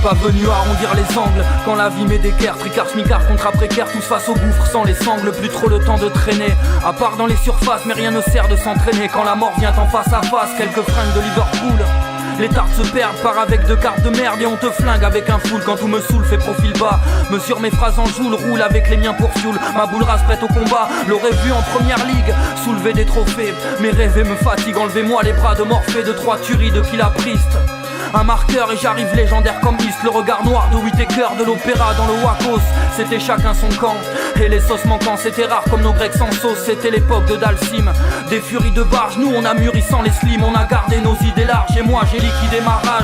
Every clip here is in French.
pas venu arrondir les angles. Quand la vie met d'équerre, tricard, smicard, contrat précaire, tous face au gouffre sans les sangles. Plus trop le temps de traîner, à part dans les surfaces, mais rien ne sert de s'entraîner. Quand la mort vient en face à face, quelques fringues de Liverpool. Les tartes se perdent, part avec deux cartes de merde et on te flingue avec un full. Quand tout me saoule, fait profil bas, mesure mes phrases en joule, roule avec les miens pour fuel. Ma boule rase prête au combat, l'aurais vu en première ligue, soulever des trophées. Mes rêves me fatiguent, enlevez-moi les bras de Morphée, de trois tueries de Kilapriste. Un marqueur et j'arrive légendaire comme Beast. Le regard noir de Whittaker de l'opéra dans le Wakos. C'était chacun son camp et les sauces manquants c'était rare comme nos grecs sans sauce. C'était l'époque de Dalsim, des furies de barge. Nous on a mûri sans les slims, on a gardé nos idées larges. Et moi j'ai liquidé ma rage.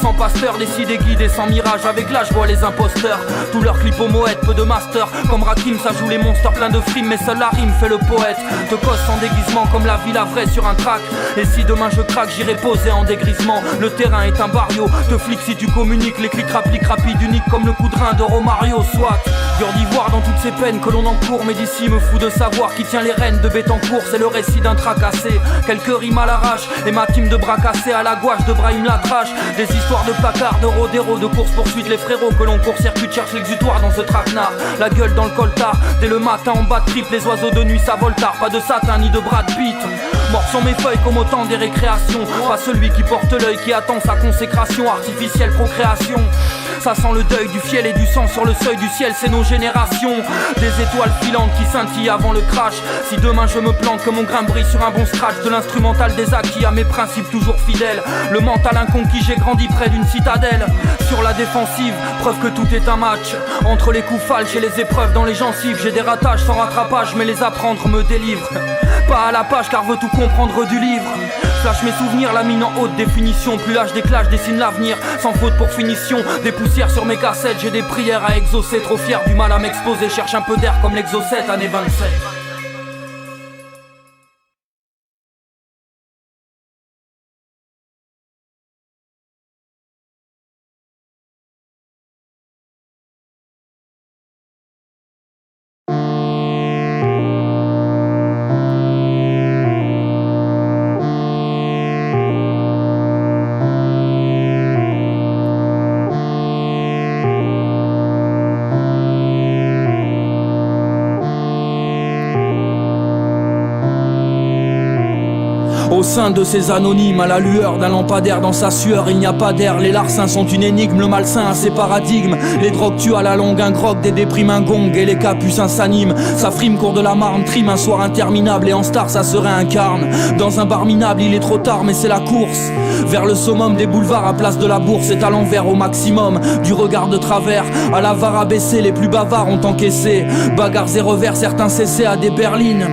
Sans pasteur, décidé, guidé, sans mirage. Avec là je vois les imposteurs, tous leurs clips au moët, peu de master. Comme Rakim, ça joue les monstres plein de frimes. Mais seule la rime fait le poète. Te cause sans déguisement comme la vie la vraie sur un track. Et si demain je craque, j'irai poser en dégrisement. Le terrain est un barrio, te flic si tu communiques. Les clics rappliques rapides, uniques comme le coup de rein de Romario. Soit dur d'y voir dans toutes ces peines que l'on encourt. Mais d'ici me fout de savoir qui tient les rênes de Bétancourt. C'est le récit d'un tracassé, quelques rimes à l'arrache. Et ma team de bras cassés à la gouache de Brahim Latrache. Des histoires de placard, de rodéro, de course-poursuite. Les frérots que l'on court-circuite cherchent l'exutoire dans ce traquenard. La gueule dans le coltard, dès le matin en bas de triple. Les oiseaux de nuit ça vole tard, pas de satin ni de Brad Pitt. Mort sont mes feuilles comme au temps des récréations. Pas celui qui porte l'œil, qui attend sa consécration. Artificielle procréation. Ça sent le deuil du fiel et du sang sur le seuil du ciel, c'est nos générations. Des étoiles filantes qui scintillent avant le crash. Si demain je me plante, que mon grain brille sur un bon scratch. De l'instrumental des acquis à mes principes toujours fidèles. Le mental inconquis, j'ai grandi près d'une citadelle. Sur la défensive, preuve que tout est un match. Entre les coups falches et les épreuves dans les gencives. J'ai des ratages sans rattrapage, mais les apprendre me délivre. Pas à la page car veut tout comprendre du livre. Flash mes souvenirs, la mine en haute définition. Plus l'âge déclage, dessine l'avenir, sans faute pour finition. Des poussières sur mes cassettes, j'ai des prières à exaucer. Trop fier du mal à m'exposer, cherche un peu d'air comme l'exocète, année 27. Au sein de ces anonymes, à la lueur d'un lampadaire dans sa sueur, il n'y a pas d'air. Les larcins sont une énigme, le malsain a ses paradigmes. Les drogues tuent à la longue, un grog, des déprimes, un gong. Et les capucins s'animent, sa frime court de la Marne, trime un soir interminable. Et en star ça se réincarne. Dans un bar minable, il est trop tard mais c'est la course vers le summum des boulevards à place de la bourse. C'est à l'envers au maximum, du regard de travers à la VAR abaissée, les plus bavards ont encaissé. Bagarres et revers, certains cessaient à des berlines.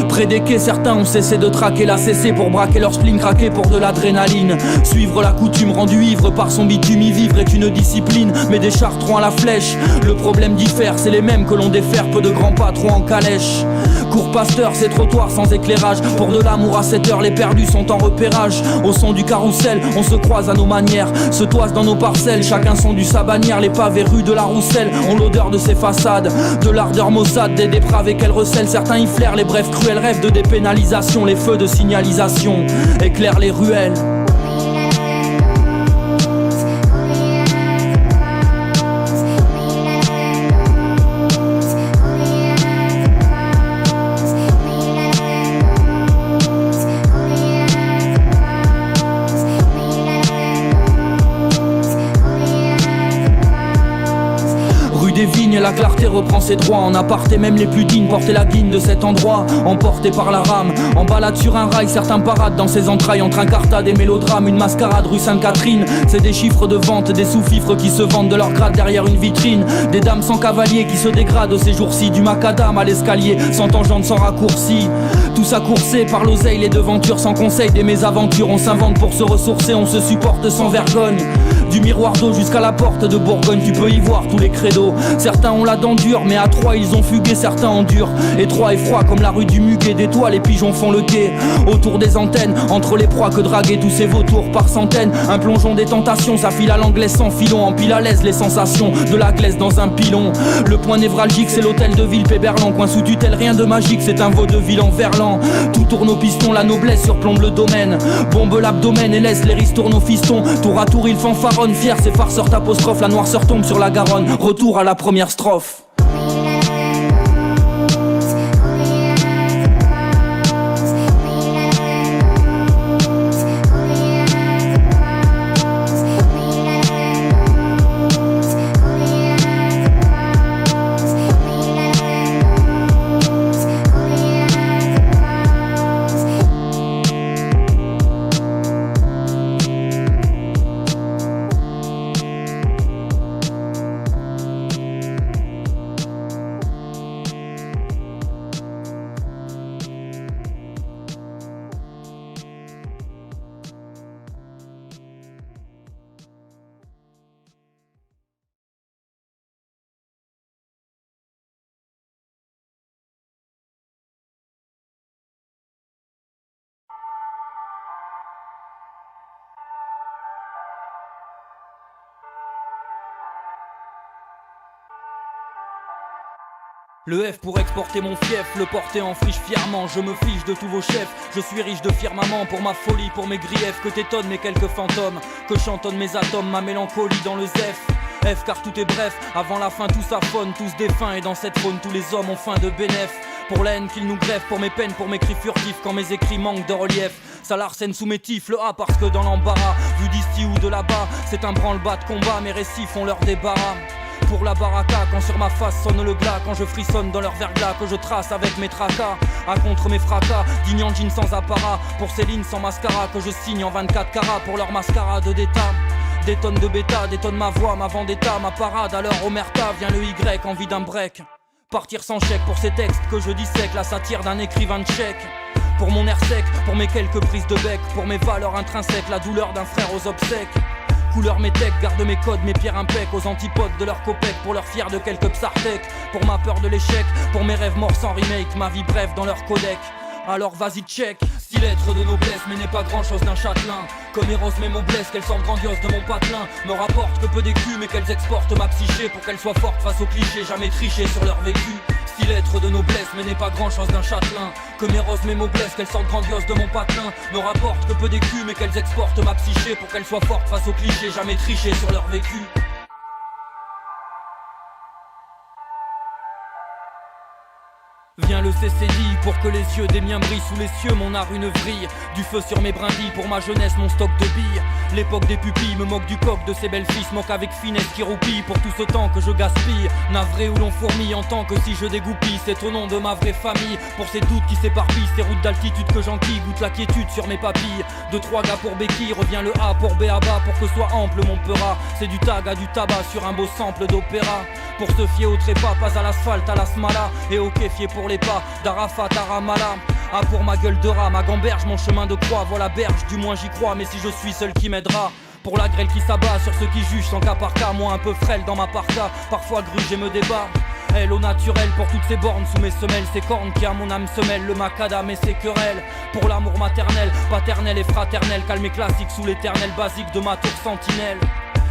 Près des quais, certains ont cessé de traquer la CC pour braquer leur spleen, craquer pour de l'adrénaline. Suivre la coutume, rendu ivre par son bitume, y vivre est une discipline, mais des chartrons à la flèche. Le problème diffère, c'est les mêmes que l'on défère, peu de grands patrons en calèche. Cours pasteur, ces trottoirs sans éclairage. Pour de l'amour à 7 heures, les perdus sont en repérage. Au son du carrousel, on se croise à nos manières, se toise dans nos parcelles, chacun son du sa bannière. Les pavés rues de la Rousselle ont l'odeur de ses façades, de l'ardeur maussade des dépravés qu'elle recèle. Certains y flairent les brefs cruels rêves de dépénalisation. Les feux de signalisation éclairent les ruelles. La clarté reprend ses droits, en aparté même les plus dignes portaient la guine de cet endroit, emportés par la rame, en balade sur un rail, certains paradent dans ses entrailles, entre un cartade et mélodrame, une mascarade rue Sainte-Catherine, c'est des chiffres de vente, des sous-fifres qui se vendent de leur grade derrière une vitrine, des dames sans cavalier qui se dégradent ces jours-ci, du macadam à l'escalier, sans tangente, sans raccourci, tout ça coursé par l'oseille, les devantures sans conseil, des mésaventures, on s'invente pour se ressourcer, on se supporte sans vergogne. Du miroir d'eau jusqu'à la porte de Bourgogne, tu peux y voir tous les credos. Certains ont la dent dure, mais à 3 ils ont fugué, certains endurent. Étroit et froid comme la rue du Muguet, des toits les pigeons font le guet. Autour des antennes, entre les proies que draguer tous ces vautours par centaines. Un plongeon des tentations, ça file à l'anglaise sans filon. Empile à l'aise les sensations de la glaise dans un pilon. Le point névralgique c'est l'hôtel de ville Péberlan. Coin sous tutelle, rien de magique, c'est un vaudeville en verlan. Tout tourne au piston, la noblesse surplombe le domaine. Bombe l'abdomen et laisse les ristournes au fiston. Tour à tour ils fanfarent daronne, fier, ses farceurs t'apostrophe, la noirceur tombe sur la Garonne. Retour à la première strophe. Le F pour exporter mon fief, le porter en friche fièrement. Je me fiche de tous vos chefs, je suis riche de firmament. Pour ma folie, pour mes griefs, que t'étonnent mes quelques fantômes, que chantonnent mes atomes, ma mélancolie dans le zef. F car tout est bref, avant la fin tout s'affonne, tous défunts. Et dans cette faune tous les hommes ont faim de bénéf. Pour la haine qu'ils nous greffent, pour mes peines, pour mes cris furtifs, quand mes écrits manquent de relief. Ça l'arsène sous mes tifs, le A parce que dans l'embarras, vu d'ici ou de là-bas, c'est un branle-bas de combat, mes récits font leur débarras. Pour la baraka, quand sur ma face sonne le glas, quand je frissonne dans leur verglas, que je trace avec mes tracas, à contre mes fracas, digne en jean sans apparat, pour ces lignes sans mascara, que je signe en 24 carats, pour leur mascarade d'état. Des tonnes de bêta, détonne ma voix, ma vendetta, ma parade, alors omerta, vient le Y, envie d'un break. Partir sans chèque pour ces textes que je dissèque, la satire d'un écrivain de chèque. Pour mon air sec, pour mes quelques prises de bec, pour mes valeurs intrinsèques, la douleur d'un frère aux obsèques. Couleur métèque, garde mes codes, mes pierres impec, aux antipodes de leur copec, pour leur fier de quelques psartèques, pour ma peur de l'échec, pour mes rêves morts sans remake, ma vie brève dans leur codec. Alors vas-y check, 6 lettres de noblesse mais n'est pas grand chose d'un châtelain. Comme Eros mes mots blessent, qu'elles sortent grandioses de mon patelin. Me rapportent que peu d'écus mais qu'elles exportent ma psyché, pour qu'elles soient fortes face aux clichés, jamais tricher sur leur vécu. 6 lettres de noblesse mais n'est pas grand chose d'un châtelain. Comme Eros mes mots blessent, qu'elles sortent grandioses de mon patelin. Me rapportent que peu d'écus mais qu'elles exportent ma psyché, pour qu'elles soient fortes face aux clichés, jamais tricher sur leur vécu. Viens le CCI pour que les yeux des miens brillent sous les cieux, mon art une vrille. Du feu sur mes brindilles pour ma jeunesse, mon stock de billes. L'époque des pupilles me moque du coq de ces belles filles, se moque avec finesse qui roupille pour tout ce temps que je gaspille. Navré où l'on fourmille en tant que si je dégoupille, c'est au nom de ma vraie famille. Pour ces doutes qui s'éparpillent, ces routes d'altitude que j'enquille, goûte la quiétude sur mes papilles. 2-3 gars pour béquille, revient le A pour béaba, pour que soit ample mon peura. C'est du tag à du tabac sur un beau sample d'opéra. Pour se fier au trépas, pas à l'asphalte, à la smala. Et au kéfier pour les pas d'Arafat à Ramallah. Ah pour ma gueule de rat, ma gamberge, mon chemin de croix. Voilà berge, du moins j'y crois, mais si je suis seul qui m'aidera. Pour la grêle qui s'abat sur ceux qui jugent sans cas par cas. Moi un peu frêle dans ma parka, parfois gruge et me débat. Elle au naturel pour toutes ces bornes sous mes semelles, ces cornes qui à mon âme se mêlent, le macadam et ses querelles. Pour l'amour maternel, paternel et fraternel, calme et classique sous l'éternel basique de ma tour sentinelle.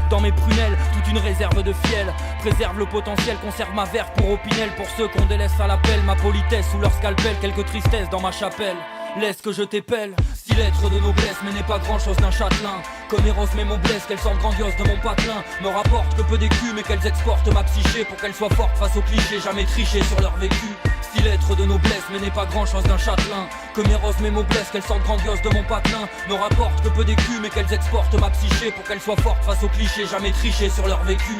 Dans mes prunelles, toute une réserve de fiel. Préserve le potentiel, conserve ma verve pour Opinel. Pour ceux qu'on délaisse à l'appel, ma politesse sous leur scalpel. Quelques tristesses dans ma chapelle, laisse que je t'épelle. 6 lettres de noblesse mais n'est pas grand chose d'un châtelain. Comme Eros mes mots blessent, qu'elles sortent grandioses de mon patelin. Me rapportent que peu d'écus mais qu'elles exportent ma psyché, pour qu'elles soient fortes face aux clichés, jamais tricher sur leur vécu. 6 lettres de noblesse mais n'est pas grand chose d'un châtelain. Comme Eros mes mots blessent, qu'elles sortent grandioses de mon patelin. Me rapportent que peu d'écus mais qu'elles exportent ma psyché, pour qu'elles soient fortes face aux clichés, jamais tricher sur leur vécu.